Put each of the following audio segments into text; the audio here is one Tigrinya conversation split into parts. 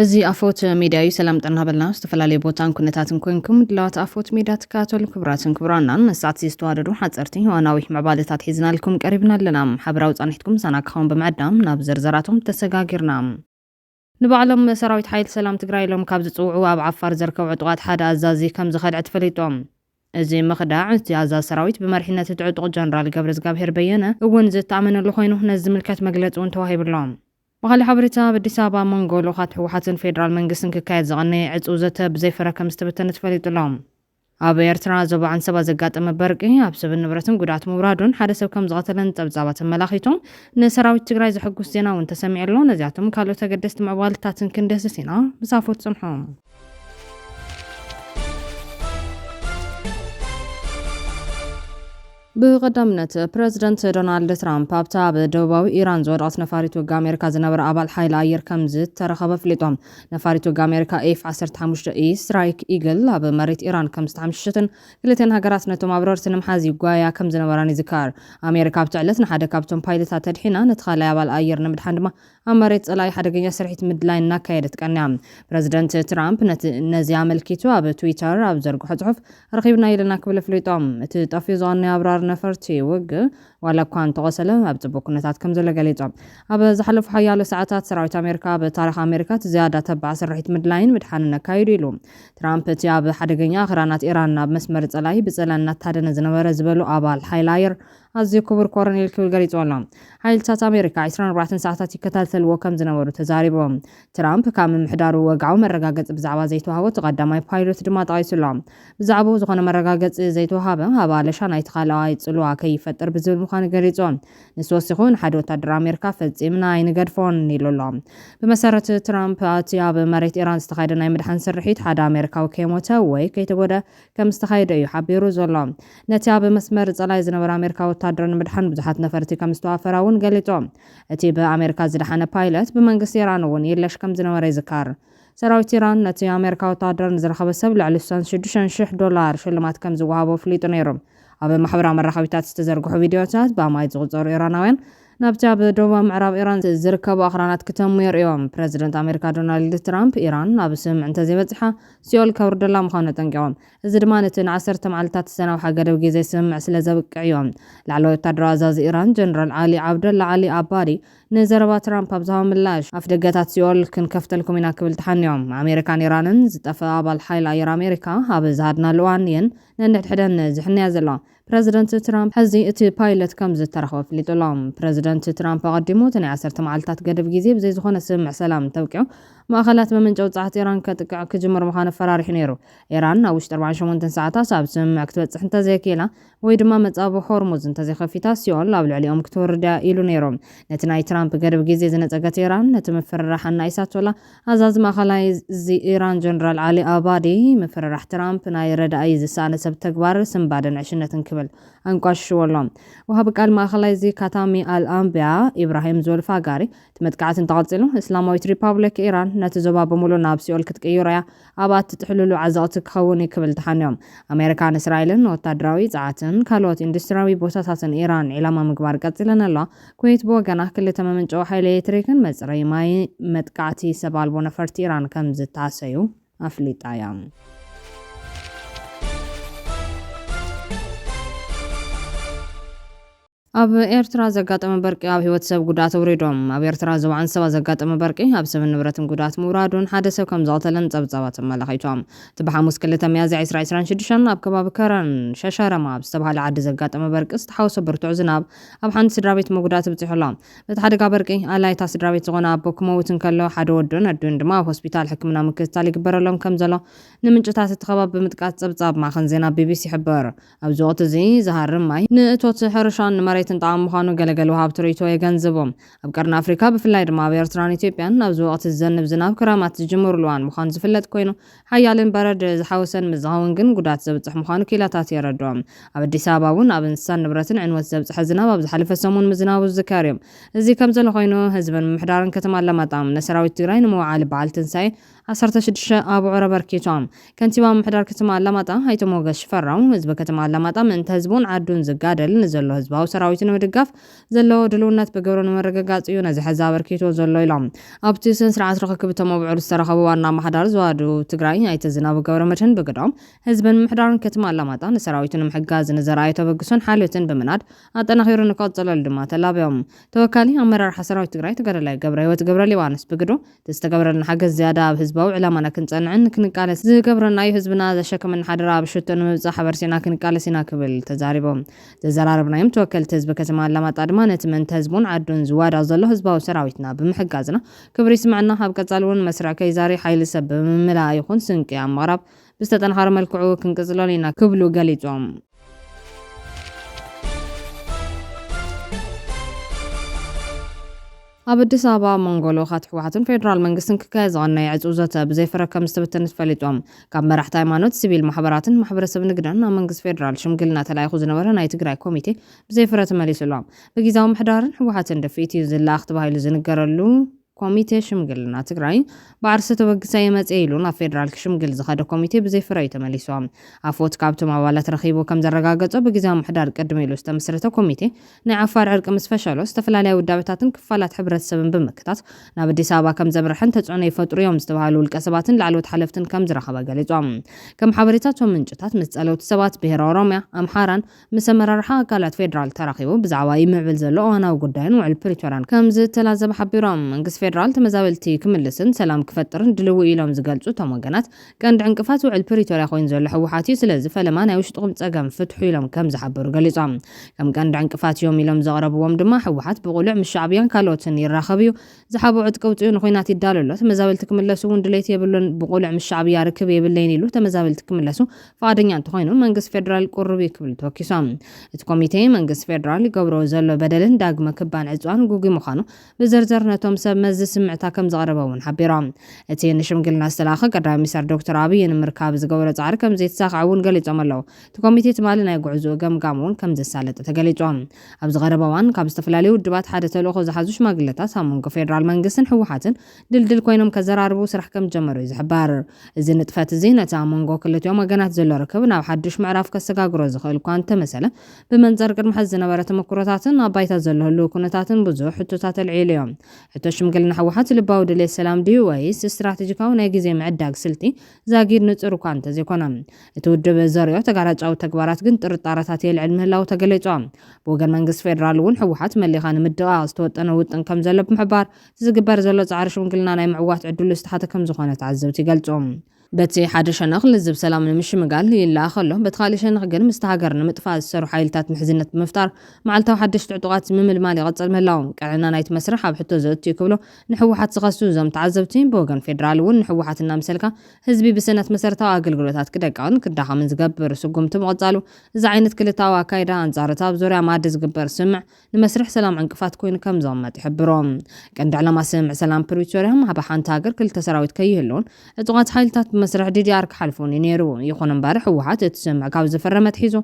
እዚ ኣፎት ሚድያ እዩ ሰላም ጠና በልና ዝተፈላለዩ ቦታን ኩነታትን ኮይንኩም ድላዋት ኣፎት ሚድያ ተካተሉ ክብራትን ክብራናን ነሳት ዝተዋደዱ ሓፀርቲ ዋናዊ ምዕባለታት ሒዝናልኩም ቀሪብና ኣለና ሓበራዊ ጻኒሕትኩም ሳናክኸውን በመዕዳም ናብ ዘርዘራቶም ተሰጋጊርና ንባዕሎም ሰራዊት ሓይል ሰላም ትግራይ ኢሎም ካብ ዝፅውዑ ኣብ ዓፋር ዝርከቡ ዕጡቃት ሓደ ኣዛዚ ከም ዝኸድዕ ተፈሊጦም እዚ ምኽዳዕ እቲ ኣዛዚ ሰራዊት ብመሪሕነት እቲ ዕጡቕ ጀነራል ገብረዝጋብሄር በየነ እውን ዝተኣመነሉ ኮይኑ ነዚ ዝምልከት መግለፂ እውን ተዋሂብሎም በኻሊ ሓበሬታ በአዲስ አበባ መንጎ ልኡኻት ሕወሓትን ፌደራል መንግስትን ክካየድ ዝቐነየ ዕፁ ዘተ ብዘይፈረ ከም ዝተበተነ ተፈሊጡሎም ኣብ ኤርትራ ዞባ ዓንሰባ ዘጋጠመ በርቂ ኣብ ሰብን ንብረትን ጉድኣት ምውራዱን ሓደ ሰብ ከም ዝቐተለን ፀብጻባት ኣመላኺቶም ንሰራዊት ትግራይ ዘሐጉስ ዜና እውን ተሰሚዑ ኣሎ ነዚኣቶም ካልኦት ተገደስቲ ምዕባለታትን ክንደስስ ኢና ብሳፎት ጽንሖም ብቀዳምነት ፕሬዚደንት ዶናልድ ትራምፕ ኣብታ በደቡባዊ ኢራን ዝወደቐት ነፋሪት ውጊ ኣሜሪካ ዝነበረ ኣባል ሓይሊ ኣየር ከም ዝተረኸበ ፍሊጦም ነፋሪት ውጊ ኣሜሪካ F-15E ስትራይክ ኢግል ኣብ መሬት ኢራን ከም ዝተሓምሸሸትን ክልተን ሃገራት ነቶም ኣብረርቲ ንምሓዝ ይጓያ ከም ዝነበራን ይዝካር ኣሜሪካ ኣብቲ ዕለት ንሓደ ካብቶም ፓይለታት ተድሒና ነቲ ካልኣይ ኣባል ኣየር ንምድሓን ድማ ኣብ መሬት ጸላኢ ሓደገኛ ስርሒት ምድላይ እናካየደት ቀንያ ፕሬዚደንት ትራምፕ ነዚ ኣመልኪቱ ኣብ ትዊተር ኣብ ዘርግሖ ጽሑፍ ረኺብና ኢልና ክብል ፍሊጦም እቲ ጠፍዩ ዝቐነየ ኣብራር ነፈርቲ ውግ ዋላ እኳ እንተቆሰለ ኣብ ጽቡቕ ኩነታት ከም ዘሎ ገሊጾም ኣብ ዝሓለፉ ሓያሎ ሰዓታት ሰራዊት ኣሜሪካ ብታሪኽ ኣሜሪካ ዝያዳ ተባዕ ስርሒት ምድላይን ምድሓንን ኣካይዱ ኢሉ ትራምፕ እቲ ኣብ ሓደገኛ ኣኽራናት ኢራን ናብ መስመር ጸላኢ ብጸላን እናታደነ ዝነበረ ዝበሉ ኣባል ሓይሊ ኣየር ኣዝዩ ክቡር ኮሎኔል ክብል ገሊጹ ኣሎ ሓይልታት ኣሜሪካ 24 ሰዓታት ይከታተልዎ ከም ዝነበሩ ተዛሪቦም ትራምፕ ካብ ምምሕዳሩ ወግዓዊ መረጋገፂ ብዛዕባ ዘይተዋህቦ ተቐዳማይ ፓይሎት ድማ ጠቒሱሎ ብዛዕባ ዝኾነ መረጋገፂ ዘይተዋሃበ ኣብ ኣለሻ ናይቲ ካልኣይ ጽልዋ ከይፈጠር ብዝብል ምዃኑ ገሊጾም ንስ ወሲኹ ንሓደ ወታደር ኣሜሪካ ፈጺምና ኣይንገድፎን ኢሉ ኣሎ ብመሰረት ትራምፕ እቲ ኣብ መሬት ኢራን ዝተኻየደ ናይ ምድሓን ስርሒት ሓደ ኣሜሪካዊ ከይሞተ ወይ ከይተጎደ ከም ዝተኻየደ እዩ ሓቢሩ ዘሎ ነቲ ኣብ መስመር ጸላኢ ዝነበረ ኣሜሪካዊ ወታደር ንምድሓን ብዙሓት ነፈርቲ ከም ዝተዋፈራ እውን ገሊጾም እቲ ብኣሜሪካ ዝደሓነ ፓይለት ብመንግስቲ ኢራን እውን የለሽ ከም ዝነበረ ይዝካር ሰራዊት ኢራን ነቲ ኣሜሪካ ወታደር ንዝረኸበ ሰብ ልዕሊ $6,000 ሽልማት ከም ዝወሃቦ ፍሊጡ ነይሩ ኣብ ማሕበራዊ መራኸቢታት ዝተዘርግሑ ቪድዮታት ብኣማይት ዝቑጸሩ ኢራናውያን ናብቲ ኣብ ደቡባዊ ምዕራብ ኢራን ዝርከቡ ኣኽራናት ክተሙ የርእዮም ፕሬዚደንት ኣሜሪካ ዶናልድ ትራምፕ ኢራን ናብ ስምምዕ እንተዘይበጽሓ ሲኦል ከውርደላ ምዃኑ ጠንቂቖም እዚ ድማ ነቲ ን10 መዓልታት ዝሰናብሓ ገደብ ግዜ ስምምዕ ስለ ዘብቅዕ እዮም ላዕለዋይ ወታደራዊ ኣዛዚ ኢራን ጀነራል ዓሊ ዓብደላ ዓሊ ኣባዲ ንዘረባ ትራምፕ ኣብ ዝሃቦ ምላሽ ኣፍ ደገታት ሲኦል ክንከፍተልኩም ኢና ክብል ተሓንዮም ኣሜሪካን ኢራንን ዝጠፍአ ኣባል ሓይሊ ኣየር ኣሜሪካ ኣብ ዝሃድናሉ እዋን እየን ነንሕድሕደን ዝሕንያ ዘሎ ፕሬዚደንት ትራምፕ ሕዚ እቲ ፓይለት ከም ዝተረኸበ ፍሊጡሎም ፕሬዚደንት ትራምፕ ኣቐዲሙ እቲ ናይ 10 መዓልታት ገደብ ግዜ ብዘይ ዝኾነ ስምምዕ ሰላም ተብቂዑ ማእኸላት በምንጨው ጻሕቲ ኢራን ከጥቅዕ ክጅምር ምዃኑ ፈራሪሑ ነይሩ ኢራን ኣብ ውሽጢ 48 ሰዓታት ኣብ ስምምዕ ክትበጽሕ እንተዘይኪኢላ ወይ ድማ መጻብ ሆርሙዝ እንተዘይኸፊታ ሲኦል ኣብ ልዕሊኦም ክትወርድ ኢሉ ነይሮም ነቲ ናይ ትራምፕ ገደብ ግዜ ዝነጸገት ኢራን ነቲ ምፍርራሕ ኣናኢሳቶላ ኣዛዚ ማእኸላይ ኢራን ጀነራል ዓሊ ኣባዲ ምፍርራሕ ትራምፕ ናይ ረዳኢ ዝሰኣነሰብ ተግባር ስምባደን ዕሽነትን ክብል አንቋሽሽዎሎም ወሃብ ቃል ማእኸላይ ካታሚ አልአንቢያ ኢብራሂም ዞልፋጋሪ ትመጥቃዕትን ተቐጽሉ እስላማዊት ሪፐብሊክ ኢራን ነቲ ዞባ በሙሉ ናብ ሲኦል ክትቅይሮ እያ ኣባት ትሕልሉ ዓዘቕቲ ክኸውን ክብል ተሓንዮም ኣሜሪካን እስራኤልን ወታደራዊ ጸዓትን ካልኦት ኢንዱስትሪያዊ ቦታታትን ኢራን ዒላማ ምግባር ቀጽለን ኣሎ ኩዌት ብወገና ክልተ መመንጨዊ ሓይሊ ኤሌክትሪክን መጽረዪ ማይ መጥቃዕቲ ሰብ ኣልቦ ነፈርቲ ኢራን ከም ዝታሰዩ ኣፍሊጣ እያ ኣብ ኤርትራ ዘጋጠመ በርቂ ኣብ ህይወት ሰብ ጉድኣት ውሪዶም ኣብ ኤርትራ ዞባ ዓንሰባ ዘጋጠመ በርቂ ኣብ ሰብን ንብረትን ጉድኣት ምውራዱን ሓደ ሰብ ከም ዝቐተለን ፀብጻባት ኣመላኺቶም እቲ ብሓሙስ 2 ሚያዝያ 2026 ኣብ ከባቢ ከረን ሸሸረማ ኣብ ዝተባህለ ዓዲ ዘጋጠመ በርቂ ዝተሓወሰ ብርቱዕ ዝናብ ኣብ ሓንቲ ስድራቤት መጉዳእቲ በፂሑሎም በቲ ሓደጋ በርቂ ኣላይታ ስድራቤት ዝኾነ ኣቦ ክመውትን ከሎ ሓደ ወዱን ኣዱን ድማ ኣብ ሆስፒታል ሕክምና ምክትታል ይግበረሎም ከም ዘሎ ንምንጭታት እቲ ከባቢ ብምጥቃስ ፀብጻብ ማዕኸን ዜና ቢቢሲ ይሕብር ኣብዚ ወቅቲ እዚ ዝሃርም ማይ ንእቶት ሕርሻን ንመሬት እንጣም ምዃኑ ገለገሉ ሃብቲ ሪቶ የገንዝቦም ኣብ ቀርኒ ኣፍሪካ ብፍላይ ድማ ኣብ ኤርትራን ኢትዮጵያን ኣብዚ ወቅቲ ዝዘንብ ዝናብ ክራማት ዝጅምሩሉ እዋን ምዃኑ ዝፍለጥ ኮይኑ ሓያልን በረድ ዝሓወሰን ምዝኸውን ግን ጉዳት ዘብፅሕ ምዃኑ ኪላታት የረድኦም ኣብ ኣዲስ ኣበባ እውን ኣብ እንስሳን ንብረትን ዕንወት ዘብፅሐ ዝናብ ኣብ ዝሓለፈ ሰሙን ምዝናቡ ዝዝከር እዮም እዚ ከም ዘሎ ኮይኑ ህዝብን ምምሕዳርን ከተማ ኣላማጣ ነሰራዊት ትግራይ ንምውዓል በዓል ትንሳኤ 16 አቡዑረ በርኪቶም ከንቲባ ምሕዳር ከተማ አላማጣ አይቶ ሞገስ ሽፈራው ህዝብ ከተማ አላማጣ ምንተ ህዝቡን ዓዱን ዝጋደል ንዘሎ ህዝባዊ ሰራዊትን ምድጋፍ ዘለዎ ድልውነት ብግብርን መረጋጋጽ እዩ ነዚ ሕዛ በርኪቶ ዘሎ ኢሎም ኣብቲ ስነ ስርዓት ርክክብ እቶም አቡዑር ዝተረኸቡ ዋና ማሕዳር ዝዋዱ ትግራይ አይተ ዝናቡ ገብረመድህን ብግዶም ህዝብን ምሕዳርን ከተማ አላማጣ ንሰራዊትን ምሕጋዝ ንዘራእዮ ተበግሶን ሓልዮትን ብምናድ አጠናኺሩ ንቀጽለሉ ድማ ተላብዮም ተወካሊ አመራርሓ ሰራዊት ትግራይ ተጋዳላይ ገብረ ህይወት ገብረ ሊባኖስ ብግዶ ዝተገብረልና ሓገዝ ዝያዳ ኣብ ህዝባዊ ዕላማና ክንጸንዕን ክንቃለስ ዝገብረና እዩ ህዝብና ዘሸከመን ሓደራ ብሽቶ ንምብጻሕ ሓበርሲና ክንቃለሲና ክብል ተዛሪቦም ተዘራረብናዮም ተወከልቲ ህዝቢ ከተማ አላማጣ ድማ ነቲ መንተ ህዝቡን ዓዱን ዝዋዳ ዘሎ ህዝባዊ ሰራዊትና ብምሕጋዝና ክብሪ ይስምዐና ኣብ ቀጻሊ እውን መስርዕ ከይዛሪ ሓይሊ ሰብ ብምምላእ ይኹን ስንቂ ኣብ ምቕራብ ብዝተጠናኸረ መልክዑ ክንቅጽሎን ኢና ክብሉ ገሊጾም ኣብ ኣዲስ ኣበባ መንጎሎ ካትሕወሓትን ፌደራል መንግስትን ክካየድ ዝቐነየ ዕፁብ ዘተ ብዘይፍረ ከም ዝተበተነ ተፈሊጦም ካብ መራሕቲ ሃይማኖት ሲቪል ማሕበራትን ማሕበረሰብ ንግድን ኣብ መንግስቲ ፌደራል ሽምግልና ተላኢኹ ዝነበረ ናይ ትግራይ ኮሚቴ ብዘይፍረ ተመሊሱሎም ብጊዜያዊ ምሕዳርን ሕወሓትን ደፊት እዩ ዝለኣኽ ተባሂሉ ዝንገረሉ ኮሚቴ ሽምግልና ትግራይ ባዕርሰ ተወግሰ የመጽ ኢሉ ናብ ፌደራል ክሽምግል ዝኸደ ኮሚቴ ብዘይፍረ እዩ ተመሊሶም ኣፎት ካብቶም ኣባላት ረኺቡ ከም ዘረጋገጸ ብጊዜያዊ ምሕዳር ቅድሚ ኢሉ ዝተመስረተ ኮሚቴ ናይ ዓፋር ዕርቂ ምስ ፈሸሎ ዝተፈላለየ ውዳበታትን ክፋላት ሕብረተሰብን ብምክታት ናብ ኣዲስ ኣበባ ከም ዘምርሕን ተጽዕኖ ይፈጥሩ እዮም ዝተባሃሉ ውልቀ ሰባትን ላዕለዎት ሓለፍትን ከም ዝረኸበ ገሊጾም ከም ሓበሬታቶም ምንጭታት ምስ ጸለውቲ ሰባት ብሄረ ኦሮምያ ኣምሓራን ምስ ኣመራርሓ ኣካላት ፌደራል ተራኺቡ ብዛዕባ ይምዕብል ዘሎ እዋናዊ ጉዳይን ውዕል ፕሪቶርያን ከም ዝተላዘበ ሓቢሮም መንግስቲ ፌደራል ተመዛበልቲ ክምልስን ሰላም ክፈጥርን ድልው ኢሎም ዝገልጹ እቶም ወገናት ቀንዲ ዕንቅፋት ውዕል ፕሪቶርያ ኮይኑ ዘሎ ሕወሓት እዩ ስለዚ ፈለማ ናይ ውሽጥኩም ፀገም ፍትሑ ኢሎም ከም ዝሓበሩ ገሊጾም ከም ቀንዲ ዕንቅፋት እዮም ኢሎም ዘቕረብዎም ድማ ሕወሓት ብቁሉዕ ምስ ሻዕብያን ካልኦትን ይራኸብ እዩ ዝሓብኡ ዕጥቂ ውፅኡ ንኹናት ይዳሎ ኣሎ ተመዛበልቲ ክምለሱ እውን ድሌት የብሉን ብቁሉዕ ምስ ሻዕብያ ርክብ የብለይን ኢሉ ተመዛበልቲ ክምለሱ ፈቃደኛ እንተኮይኑ መንግስቲ ፌደራል ቁርብ ክብል ተወኪሶም እቲ ኮሚቴ መንግስቲ ፌደራል ይገብሮ ዘሎ በደልን ዳግመ ክባን ዕፅዋን ጉጉ ምዃኑ ብዝርዝር ነቶም ሰብ ዝስምዕታ ከም ዘቕረበውን ሓቢሮም እቲ ንሽምግልና ዝተላኸ ቀዳማይ ሚኒስትር ዶክተር አብይ ንምርካብ ዝገበረ ጻዕሪ ከም ዘይተሳኽዐውን ገሊጾም ኣለዉ እቲ ኮሚቴ ትማሊ ናይ ጉዕዞ ገምጋም እውን ከም ዘሳለጠ ተገሊጾም ኣብ ዝቐረበ እዋን ካብ ዝተፈላለዩ ውድባት ሓደ ተልእኾ ዝሓዙ ሽማግለታት ኣብ መንጎ ፌደራል መንግስትን ሕወሓትን ድልድል ኮይኖም ከዘራርቡ ስራሕ ከም ጀመሩ እዩ ዝሕበር እዚ ንጥፈት እዚ ነቲ ኣብ መንጎ ክልቲኦም ወገናት ዘሎ ርክብ ናብ ሓዱሽ ምዕራፍ ከሰጋግሮ ዝኽእል እኳ እንተመሰለ ብመንጸር ቅድሚ ሕዚ ዝነበረ ተመክሮታትን ኣብ ባይታ ዘሎ ህልው ኩነታትን ብዙሕ ሕቶታት ኣልዒሉ እዮም ሕቶ ሽምግልና ሕወሓት ልባዊ ድሌት ሰላም ድዩ ወይስ ስትራቴጂካዊ ናይ ግዜ ምዕዳግ ስልቲ ዛጊድ ንጹር እኳ እንተዘይኮነ እቲ ውድብ ዘርዮ ተጋራጫዊ ተግባራት ግን ጥርጣረታት የልዕል ምህላው ተገሊጾም ብወገን መንግስቲ ፌደራል እውን ሕወሓት መሊኻ ንምድቃቕ ዝተወጠነ ውጥን ከም ዘሎ ብምሕባር ዝግበር ዘሎ ጻዕሪ ሽምግልና ናይ ምዕዋት ዕድሉ ዝተሓተ ከም ዝኾነ ተዓዘብቲ ይገልጾም በቲ ሓደ ሸነኽ ልዝብ ሰላም ንምሽምጋል ይላእ ከሎ በቲ ካልእ ሸነኽ ግን ምስቲ ሃገር ንምጥፋእ ዝሰርሑ ሓይልታት ምሕዝነት ብምፍጣር መዓልታዊ ሓደሽቲ ዕጡቓት ምምልማል ይቐጽል ምህላው ቀዕና ናይቲ መስርሕ ኣብ ሕቶ ዘእትዩ ክብሎ ንሕወሓት ዝኸሱ እዞም ተዓዘብቲ ብወገን ፌደራል እውን ንሕወሓት እናምሰልካ ህዝቢ ብስነት መሰረታዊ ኣገልግሎታት ክደቃቕን ክዳኸምን ዝገብር ስጉምቲ ምቕጻሉ እዚ ዓይነት ክልታዊ ኣካይዳ ኣንጻርታ ኣብ ዙርያ ማዕዲ ዝግበር ስምዕ ንመስርሕ ሰላም ዕንቅፋት ኮይኑ ከም ዘቕመጥ ይሕብሮም ቀንዲ ዕላማ ስምዕ ሰላም ፕሪቶርያ ኣብ ሓንቲ ሃገር ክልተ ሰራዊት ከይህልውን ዕጡቓት ሓይልታት መስርሕ ዲዲአር ክሓልፉን ነይሩ ይኹን እምበር ሕወሓት እቲ ስምዕ ካብ ዝፈረመት ሒዙ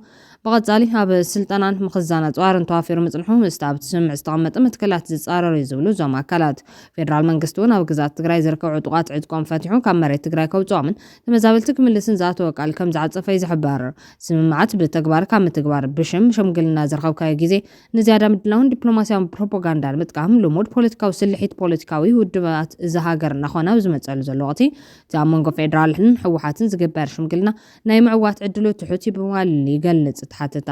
ብቐጻሊ ኣብ ስልጠናን ምኽዛን ኣጽዋርን ተዋፊሩ ምጽንሑ ምስቲ ኣብቲ ስምዕ ዝተቐመጠ ምትክላት ዝጻረሩ ዝብሉ እዞም ኣካላት ፌደራል መንግስቲ እውን ኣብ ግዛት ትግራይ ዝርከቡ ዕጡቓት ዕጥቆም ፈቲሑ ካብ መሬት ትግራይ ከውፅኦምን ተመዛበልቲ ክምልስን ዝኣተወ ቃል ከም ዝዓፀፈ ይዝሕበር ስምምዓት ብተግባር ካብ ምትግባር ብሽም ሽምግልና ዝረኸብካዮ ግዜ ንዝያዳ ምድላውን ዲፕሎማስያዊ ፕሮፓጋንዳን ምጥቃም ልሙድ ፖለቲካዊ ስልሒት ፖለቲካዊ ውድባት እዚ ሃገር እናኾነ ኣብ ዝመፀሉ ዘሎ ወቅቲ እቲ ኣብ መንጎ ፌደራልን ሕወሓትን ዝግበር ሽምግልና ናይ ምዕዋት ዕድሉ ትሑት ብምባል ይገልጽ ተሓተታ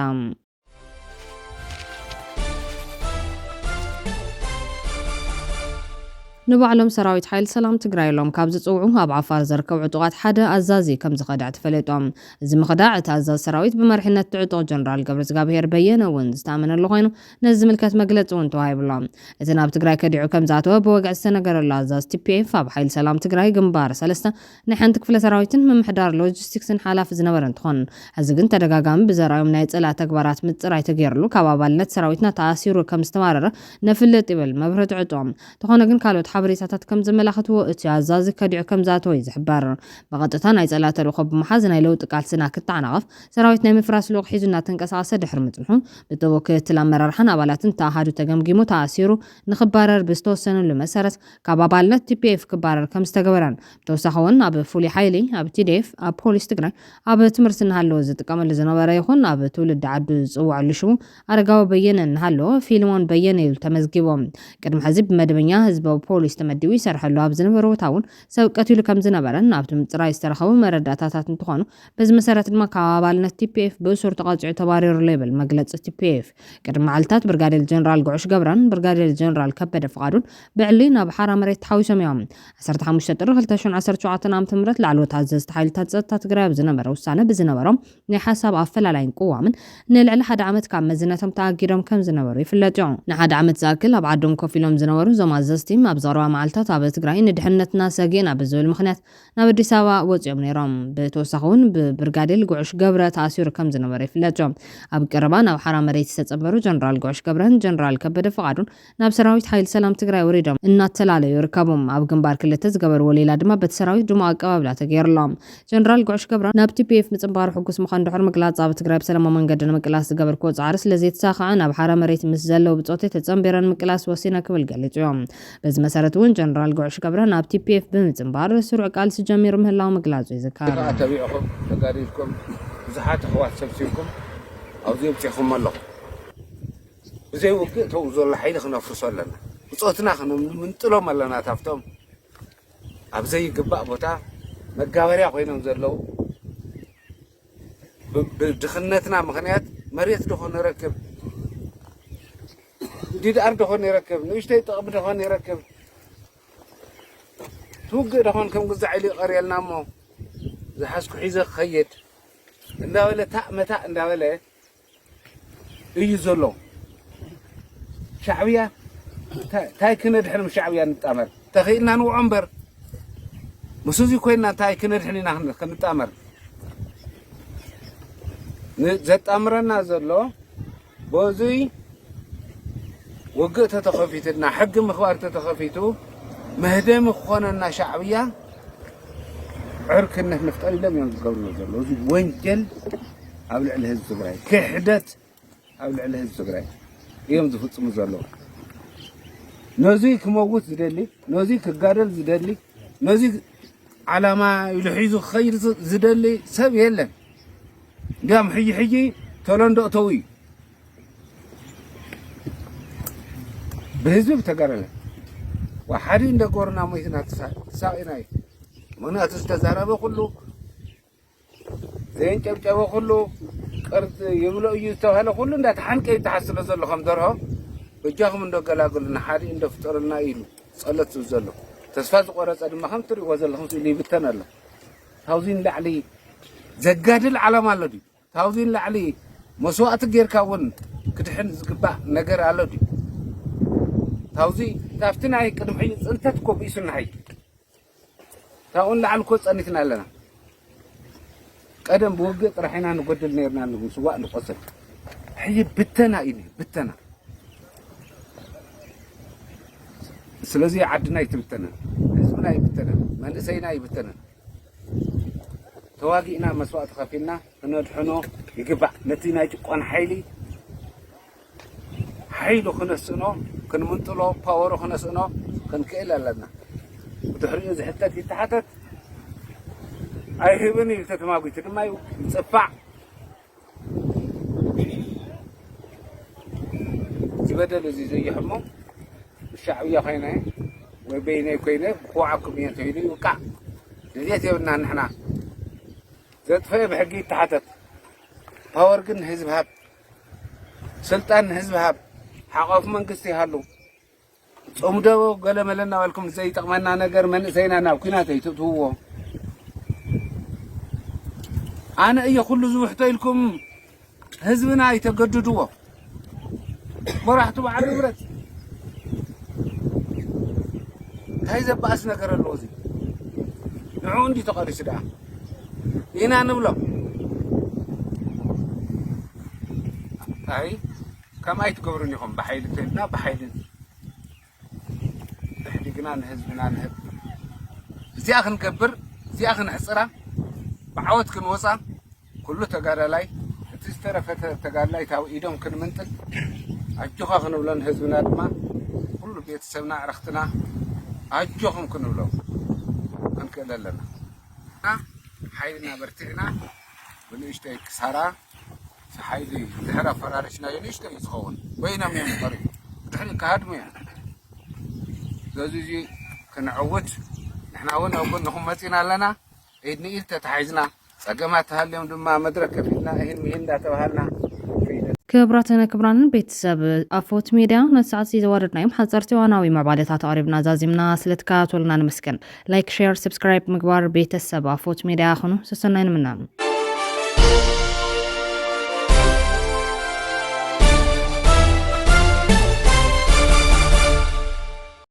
ንባዕሎም ሰራዊት ሓይሊ ሰላም ትግራይ ኢሎም ካብ ዝጽውዑ ኣብ ዓፋር ዝርከቡ ዕጡቓት ሓደ ኣዛዚ ከም ዝኸዳዕ ተፈለጦም እዚ ምኽዳዕ እቲ ኣዛዚ ሰራዊት ብመሪሕነት ዕጡቕ ጀነራል ገብረእግዚኣብሔር በየነ እውን ዝተኣመነሉ ኮይኑ ነዚ ዝምልከት መግለፂ እውን ተዋሂብሎም እቲ ናብ ትግራይ ከዲዑ ከም ዝኣተወ ብወግዕ ዝተነገረሉ ኣዛዚ ቲፒኤፍ ኣብ ሓይሊ ሰላም ትግራይ ግንባር 3 ናይ ሓንቲ ክፍለ ሰራዊትን ምምሕዳር ሎጂስቲክስን ሓላፊ ዝነበረ እንትኾን ሕዚ ግን ተደጋጋሚ ብዘራዮም ናይ ጽላእ ተግባራት ምጽራይ ተገይሩሉ ካብ ኣባልነት ሰራዊትና ተኣሲሩ ከም ዝተማረረ ነፍልጥ ይብል መብረቱ ዕጡቕ ተኾነ ግን ካልኦት ሓበሬታታት ከም ዘመላኽትዎ እቲ ኣዛዚ ከዲዑ ከም ዝኣተወ እዩ ዝሕበር ብቐጥታ ናይ ጸላተ ልኡኾ ብምሓዝ ናይ ለውጢ ቃልስና ክትዓናቐፍ ሰራዊት ናይ ምፍራስ ልኡኽ ሒዙ እናተንቀሳቐሰ ድሕሪ ምጽንሑ ብተወከልቲ ኣመራርሓን ኣባላትን ተኣሃዱ ተገምጊሙ ተኣሲሩ ንኽባረር ብዝተወሰነሉ መሰረት ካብ ኣባልነት TPF ክባረር ከም ዝተገበረን ብተወሳኺ እውን ኣብ ፍሉይ ሓይሊ ኣብ TDF ኣብ ፖሊስ ትግራይ ኣብ ትምህርቲ እናሃለወ ዝጥቀመሉ ዝነበረ ይኹን ኣብ ትውልዲ ዓዱ ዝፅዋዕሉ ሽሙ ኣረጋዊ በየነ እናሃለወ ፊልሞን በየነ ኢሉ ተመዝጊቦም ቅድሚ ሕዚ ብመደበኛ ህዝባዊ ፖሊስ ተመዲቡ ይሰርሐሉ ኣብ ዝነበረ ቦታ እውን ሰብ ቀቲሉ ከም ዝነበረን ኣብቲ ምፅራይ ዝተረኸቡ መረዳእታታት እንትኾኑ በዚ መሰረት ድማ ካብ ኣባልነት TPF ብእሱር ተቐፂዑ ተባሪሩ ሌብል መግለፂ TPF ቅድሚ መዓልትታት ብርጋዴር ጀነራል ጉዑሽ ገብረን ብርጋዴር ጀነራል ከበደ ፍቓዱን ብዕሊ ናብ ሓራ መሬት ተሓዊሶም እዮም 15 ጥሪ 2017 ዓ.ም ላዕለዎት ኣዘዝቲ ሓይልታት ጸጥታ ትግራይ ብዝነበረ ውሳነ ብዝነበሮም ናይ ሓሳብ ኣፈላላይን ቅዋምን ንልዕሊ 1 ዓመት ካብ መዝነቶም ተኣጊዶም ከም ዝነበሩ ይፍለጥ እዩ ንሓደ ዓመት ዝኣክል ኣብ ዓዶም ኮፍ ኢሎም ዝነበሩ እዞም ኣዘዝቲ ኣብ ዝቐረባ መዓልትታት ኣብ ትግራይ ንድሕንነትና ሰጊእና ብዝብል ምክንያት ናብ ኣዲስ ኣበባ ወፂኦም ነይሮም ብተወሳኺ እውን ብብርጋዴር ጉዑሽ ገብረ ተኣሲሩ ከም ዝነበረ ይፍለጥ እዩ ኣብ ቀረባ ናብ ሓራ መሬት ዝተጸበሩ ጀነራል ጉዑሽ ገብረን ጀነራል ከበደ ፍቓዱን ናብ ሰራዊት ሓይል ሰላም ትግራይ ወሪዶም እናተላለዩ ይርከቦም ኣብ ግንባር ክልተ ዝገበርዎ ሌላ ድማ በቲ ሰራዊት ድሙቕ ኣቀባብላ ተገይሩሎም ጀነራል ጉዑሽ ገብረ ናብ TPF ምጽንባሩ ሕጉስ ምዃኑ ድሕሪ ምግላጽ ኣብ ትግራይ ብሰላማዊ መንገዲ ንምቅላስ ዝገበርክዎ ጻዕሪ ስለዘይተሳኽዐ ናብ ሓራ መሬት ምስ ዘለው ብጾት ተጸንቢረን ምቅላስ ወሲነ ክብል ገሊጹ እዮም በዚ መሰረት እውን ጀነራል ጉዑሽ ገብረ ናብ TPF ብምጽንባር ስሩዕ ቃልሲ ጀሚሩ ምህላው ምግላጹ ይዝካር ተቢዕኹም ተጋዲልኩም ብዙሓት ኣሕዋት ሰብሲብኩም ኣብዚ ብፅኹም ኣለኹ ብዘይ ውግእ ተው ዘሎ ሓይሊ ክነፍርሶ ኣለና ብጾትና ክንምንጥሎም ኣለና ታፍቶም ኣብ ዘይግባእ ቦታ መጋበርያ ኮይኖም ዘለው ብድኽነትና ምክንያት መሬት ድኾን ይረክብ ዲድኣር ድኾን ይረክብ ንእሽተይ ጥቕሚ ድኾን ይረክብ ትውግእ ድኾን ከም ግዛዕ ኢሉ ይቐርየልና እሞ ዝሓዝኩ ሒዘ ክኸይድ እንዳበለ ታእ መታእ እንዳበለ እዩ ዘሎ ሻዕብያ እንታይ ክነድሕን ሻዕብያ ንጣመር ተኽኢልና ንውዖ እምበር مسوزي كوينا تاي كندحني نحن كنتامر زت أمرنا زلوا بوزي وقت تخفيتنا حق مخبار تخفيتو مهدم خوننا شعبية عركنا نفتقل لم ينقلنا زلوا وينجل أبل عليه الزبراء كحدت أبل عليه الزبراء يوم زفت مزلوا نوزيك موجود زدلي نوزيك قارل زدلي نوزيك على ما يلحيزو خير زدلي سب يلا قام حجي تولن دقتوي بهزب تقرله وحرين دقورنا ميتنا تساقيناي منا تستزاربه كله زين جبجبه كله قرض يملو يستوهله كله انده تحنك يتحسن زلو خمدره بجاهم اندو قلاقلنا حرين دفترنا إلو صلت زلو تسفاز قرص ادم خمتر وزلهم لي بتنال تاوزين لعلي زقادل علامه አለዲ ታውዚን لعلي መስዋዕት ጌርካውን ክትሕን ዝግባእ ነገር አለዲ ታውዚ ታፍትናይ ቅድም ሕይ ጽንተት ኮቢስናይ ታውን لعل ኮ ጸኒትና ኣለና ቀደም በወገ ጥራሕና ንጎድል ነርና ንስዋዕ ንቆሰል ሕይ ብተና ኢኒ ብተና ስለዚህ ዓድና ይትብተና ህዝብና ይብተና መንእሰይና ይብተና ተዋጊእና መስዋዕት ከፊልና ክንድሕኖ ይግባእ ነቲ ናይ ጭቆን ሓይሊ ክነስእኖ ክንምንጥሎ ፓወሮ ክነስእኖ ክንክእል ኣለና ብድሕሪኡ ዝሕተት ይተሓተት ኣይህብን ኢሉ ተተማጒቱ ድማ ይፅፋዕ ዝበደል እዚ ዘይሕሞ الشعبية خينا وبيني كوينة بخوعكم ينتهيني وقع لذيت يبنا نحنا زاد فيه بحقي تحتت باورقن حزب هاب سلطان حزب هاب حقوق منقستي هالو صمدو قال ملنا ولكم زي تقمنا نجر من سينا ناوكينا تيتوه أنا أي كل زوحت لكم حزبنا يتجددوه برحتوا بعد برد هاي زباس نكر اللوزي نعون دي تقاري سدا هنا نبلا هاي كم أي تقبرني هم بحيل تنا بحيل أخينا نحزبنا نهب زي أخن كبر زي أخن حصرة بعوض كن وصا كله تجارة لاي تسترى تجارة لاي تاو إيدهم كن منتل أجوخ أخن ولن حزبنا دما كله بيت سبنا عرختنا أجوخهم كن ولو كن كلا لنا حيلنا برتعنا ونشتري كسرة حيلي ظهر فرارشنا ينشتري يسخون وين من الطريق نحن كهادمين زوجي كنعود نحنا هون أقول نهم متينا لنا إدني إلت تحيزنا سجمات هاليوم دم مدرك فينا هين مين ده توهلنا كبراتنا كبران بيتسب أفوت ميديا نسعد زواردنا يوم حضرتي وأناوي مع بعض تعرفنا زازمنا سلتكات ولنا نمسكن لايك شير سبسكرايب مقبار بيتسب أفوت ميديا خنو سسنين منام